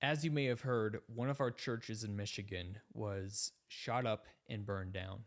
As you may have heard, one of our churches in Michigan was shot up and burned down.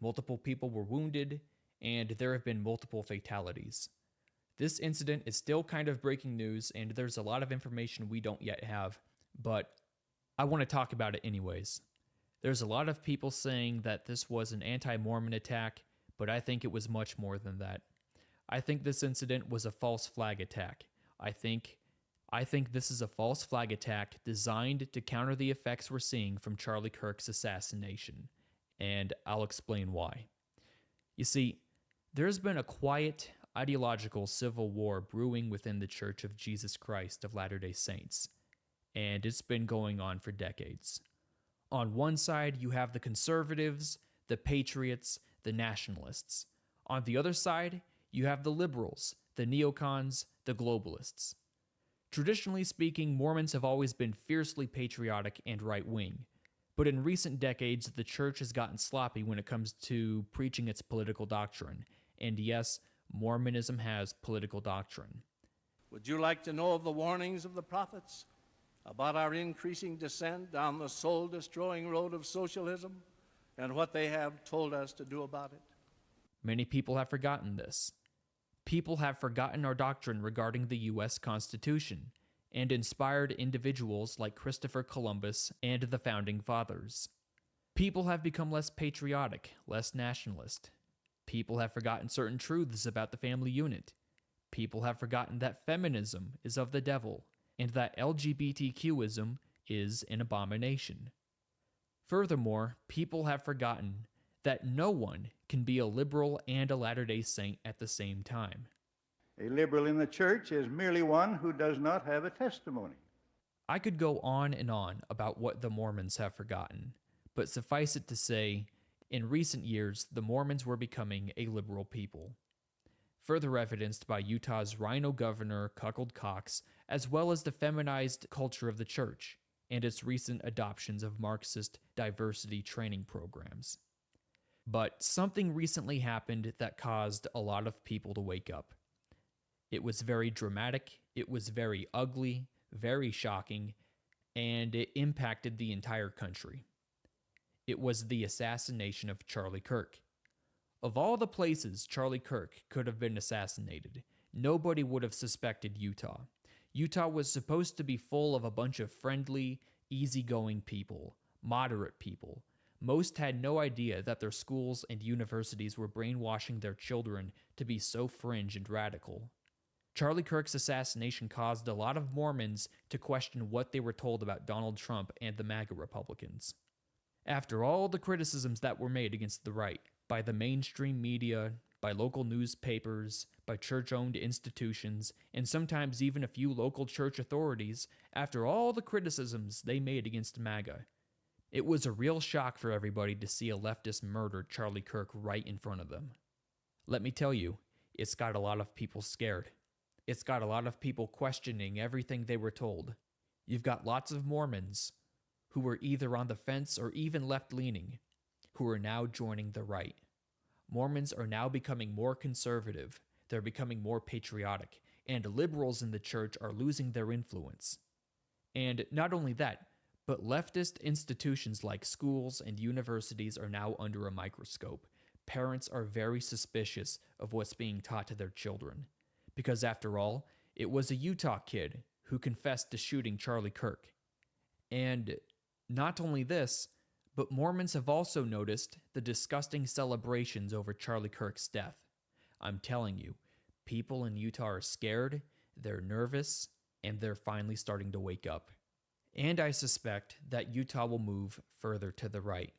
Multiple people were wounded, and there have been multiple fatalities. This incident is still kind of breaking news, and there's a lot of information we don't yet have, but I want to talk about it anyways. There's a lot of people saying that this was an anti-Mormon attack, but I think it was much more than that. I think this incident was a false flag attack. I think this is a false flag attack designed to counter the effects we're seeing from Charlie Kirk's assassination, and I'll explain why. You see, there's been a quiet, ideological civil war brewing within the Church of Jesus Christ of Latter-day Saints, and it's been going on for decades. On one side, you have the conservatives, the patriots, the nationalists. On the other side, you have the liberals, the neocons, the globalists. Traditionally speaking, Mormons have always been fiercely patriotic and right-wing, but in recent decades, the church has gotten sloppy when it comes to preaching its political doctrine. And yes, Mormonism has political doctrine. Would you like to know of the warnings of the prophets about our increasing descent down the soul-destroying road of socialism and what they have told us to do about it? Many people have forgotten this. People have forgotten our doctrine regarding the U.S. Constitution and inspired individuals like Christopher Columbus and the Founding Fathers. People have become less patriotic, less nationalist. People have forgotten certain truths about the family unit. People have forgotten that feminism is of the devil and that LGBTQism is an abomination. Furthermore, people have forgotten that no one can be a liberal and a Latter-day Saint at the same time. A liberal in the church is merely one who does not have a testimony. I could go on and on about what the Mormons have forgotten, but suffice it to say, in recent years, the Mormons were becoming a liberal people. Further evidenced by Utah's rhino governor, Cuckold Cox, as well as the feminized culture of the church and its recent adoptions of Marxist diversity training programs. But something recently happened that caused a lot of people to wake up. It was very dramatic, it was very ugly, very shocking, and it impacted the entire country. It was the assassination of Charlie Kirk. Of all the places Charlie Kirk could have been assassinated, nobody would have suspected Utah. Utah was supposed to be full of a bunch of friendly, easygoing people, moderate people. Most had no idea that their schools and universities were brainwashing their children to be so fringe and radical. Charlie Kirk's assassination caused a lot of Mormons to question what they were told about Donald Trump and the MAGA Republicans. After all the criticisms that were made against the right, by the mainstream media, by local newspapers, by church-owned institutions, and sometimes even a few local church authorities, after all the criticisms they made against MAGA, it was a real shock for everybody to see a leftist murder Charlie Kirk right in front of them. Let me tell you, it's got a lot of people scared. It's got a lot of people questioning everything they were told. You've got lots of Mormons who were either on the fence or even left-leaning, who are now joining the right. Mormons are now becoming more conservative, they're becoming more patriotic, and liberals in the church are losing their influence. And not only that, but leftist institutions like schools and universities are now under a microscope. Parents are very suspicious of what's being taught to their children. Because after all, it was a Utah kid who confessed to shooting Charlie Kirk. And not only this, but Mormons have also noticed the disgusting celebrations over Charlie Kirk's death. I'm telling you, people in Utah are scared, they're nervous, and they're finally starting to wake up. And I suspect that Utah will move further to the right.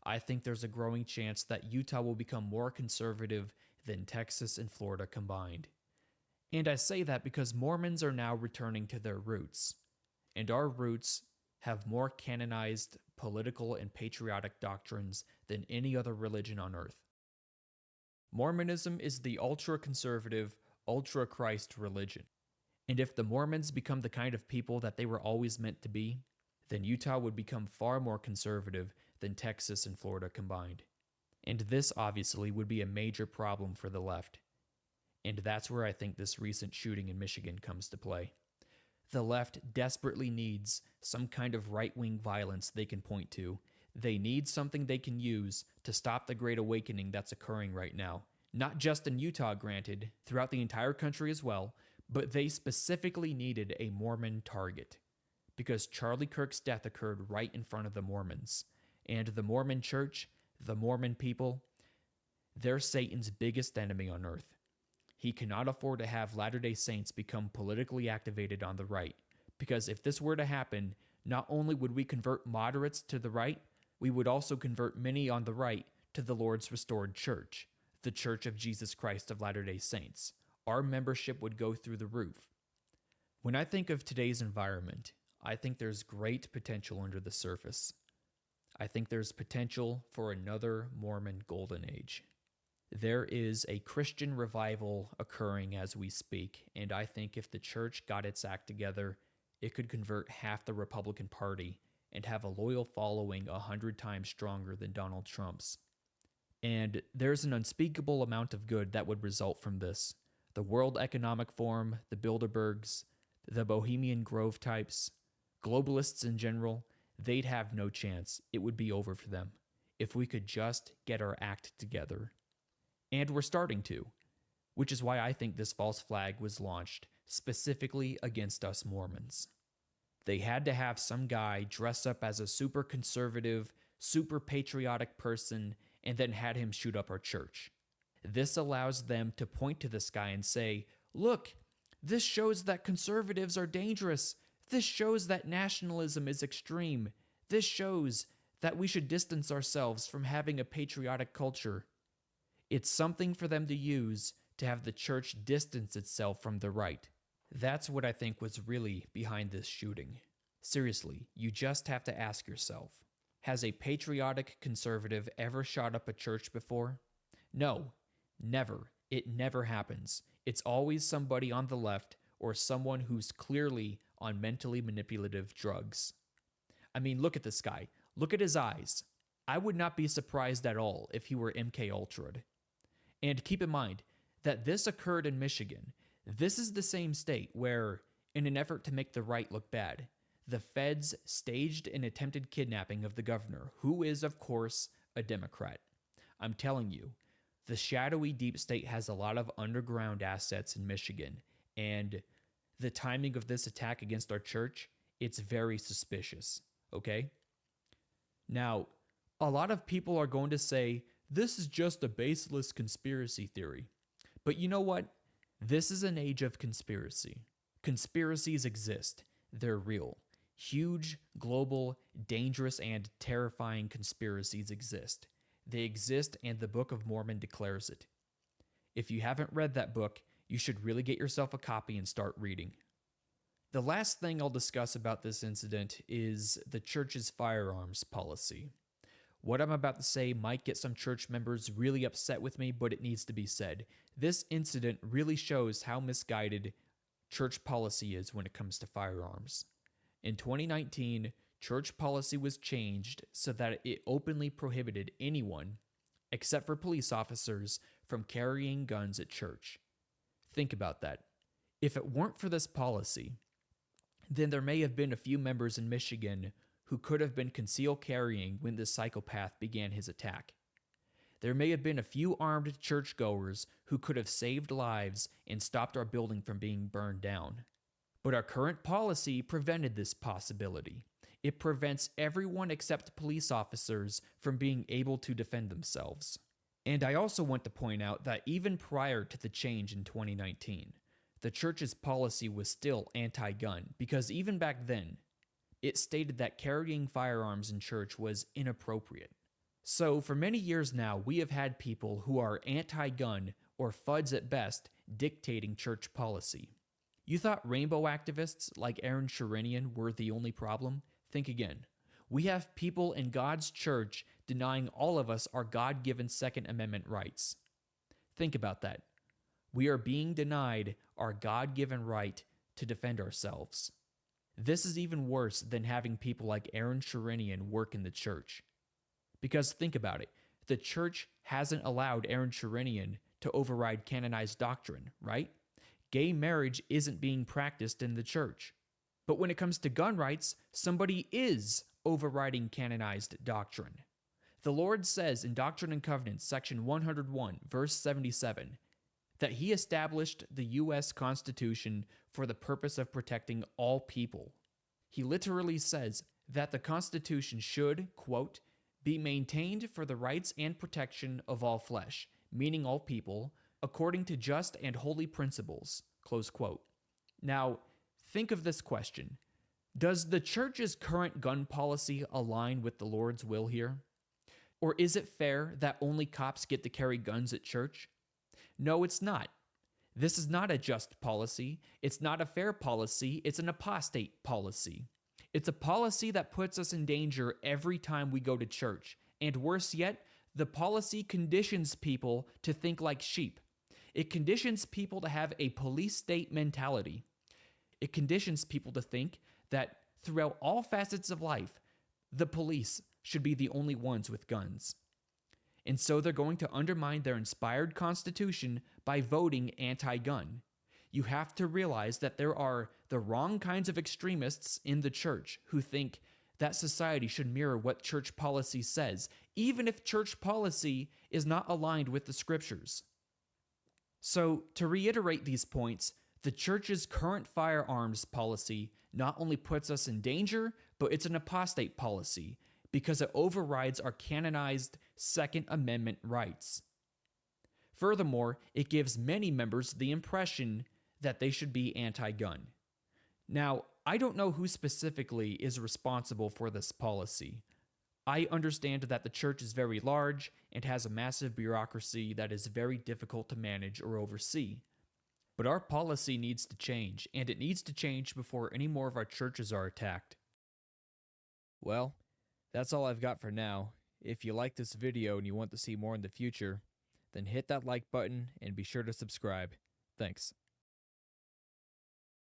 I think there's a growing chance that Utah will become more conservative than Texas and Florida combined. And I say that because Mormons are now returning to their roots. And our roots have more canonized political and patriotic doctrines than any other religion on earth. Mormonism is the ultra-conservative, ultra-Christ religion. And if the Mormons become the kind of people that they were always meant to be, then Utah would become far more conservative than Texas and Florida combined. And this obviously would be a major problem for the left. And that's where I think this recent shooting in Michigan comes to play. The left desperately needs some kind of right-wing violence they can point to. They need something they can use to stop the Great Awakening that's occurring right now. Not just in Utah, granted, throughout the entire country as well, but they specifically needed a Mormon target. Because Charlie Kirk's death occurred right in front of the Mormons. And the Mormon church, the Mormon people, they're Satan's biggest enemy on earth. He cannot afford to have Latter-day Saints become politically activated on the right, because if this were to happen, not only would we convert moderates to the right, we would also convert many on the right to the Lord's restored church, the Church of Jesus Christ of Latter-day Saints. Our membership would go through the roof. When I think of today's environment, I think there's great potential under the surface. I think there's potential for another Mormon golden age. There is a Christian revival occurring as we speak, and I think if the church got its act together, it could convert half the Republican Party and have a loyal following 100 times stronger than Donald Trump's. And there's an unspeakable amount of good that would result from this. The World Economic Forum, the Bilderbergs, the Bohemian Grove types, globalists in general, they'd have no chance. It would be over for them if we could just get our act together. And we're starting to, which is why I think this false flag was launched specifically against us Mormons. They had to have some guy dress up as a super conservative, super patriotic person and then had him shoot up our church. This allows them to point to this guy and say, look, this shows that conservatives are dangerous. This shows that nationalism is extreme. This shows that we should distance ourselves from having a patriotic culture. It's something for them to use to have the church distance itself from the right. That's what I think was really behind this shooting. Seriously, you just have to ask yourself, has a patriotic conservative ever shot up a church before? No, never. It never happens. It's always somebody on the left or someone who's clearly on mentally manipulative drugs. I mean, look at this guy. Look at his eyes. I would not be surprised at all if he were MK Ultra'd. And keep in mind that this occurred in Michigan. This is the same state where, in an effort to make the right look bad, the feds staged an attempted kidnapping of the governor, who is, of course, a Democrat. I'm telling you, the shadowy deep state has a lot of underground assets in Michigan, and the timing of this attack against our church, it's very suspicious, okay? Now, a lot of people are going to say, this is just a baseless conspiracy theory. But you know what? This is an age of conspiracy. Conspiracies exist. They're real. Huge, global, dangerous, and terrifying conspiracies exist. They exist, and the Book of Mormon declares it. If you haven't read that book, you should really get yourself a copy and start reading. The last thing I'll discuss about this incident is the church's firearms policy. What I'm about to say might get some church members really upset with me, but it needs to be said. This incident really shows how misguided church policy is when it comes to firearms. In 2019, church policy was changed so that it openly prohibited anyone, except for police officers, from carrying guns at church. Think about that. If it weren't for this policy, then there may have been a few members in Michigan who could have been concealed carrying when this psychopath began his attack. There may have been a few armed churchgoers who could have saved lives and stopped our building from being burned down. But our current policy prevented this possibility. It prevents everyone except police officers from being able to defend themselves. And I also want to point out that even prior to the change in 2019, the church's policy was still anti-gun, because even back then, it stated that carrying firearms in church was inappropriate. So for many years now, we have had people who are anti-gun, or FUDs at best, dictating church policy. You thought rainbow activists like Aaron Sherinian were the only problem? Think again. We have people in God's church denying all of us our God-given Second Amendment rights. Think about that. We are being denied our God-given right to defend ourselves. This is even worse than having people like Aaron Sherinian work in the church. Because think about it, the church hasn't allowed Aaron Sherinian to override canonized doctrine, right? Gay marriage isn't being practiced in the church. But when it comes to gun rights, somebody is overriding canonized doctrine. The Lord says in Doctrine and Covenants, section 101, verse 77, that he established the U.S. Constitution for the purpose of protecting all people. He literally says that the Constitution should, quote, be maintained for the rights and protection of all flesh, meaning all people, according to just and holy principles, close quote. Now, think of this question. Does the church's current gun policy align with the Lord's will here? Or is it fair that only cops get to carry guns at church? No, it's not. This is not a just policy. It's not a fair policy. It's an apostate policy. It's a policy that puts us in danger every time we go to church. And worse yet, the policy conditions people to think like sheep. It conditions people to have a police state mentality. It conditions people to think that throughout all facets of life, the police should be the only ones with guns. And so they're going to undermine their inspired constitution by voting anti-gun. You have to realize that there are the wrong kinds of extremists in the church who think that society should mirror what church policy says, even if church policy is not aligned with the scriptures. So, to reiterate these points, the church's current firearms policy not only puts us in danger, but it's an apostate policy because it overrides our canonized Second Amendment rights. Furthermore, it gives many members the impression that they should be anti-gun. Now, I don't know who specifically is responsible for this policy. I understand that the church is very large and has a massive bureaucracy that is very difficult to manage or oversee. But our policy needs to change, and it needs to change before any more of our churches are attacked. Well, that's all I've got for now. If you like this video and you want to see more in the future, then hit that like button and be sure to subscribe. Thanks.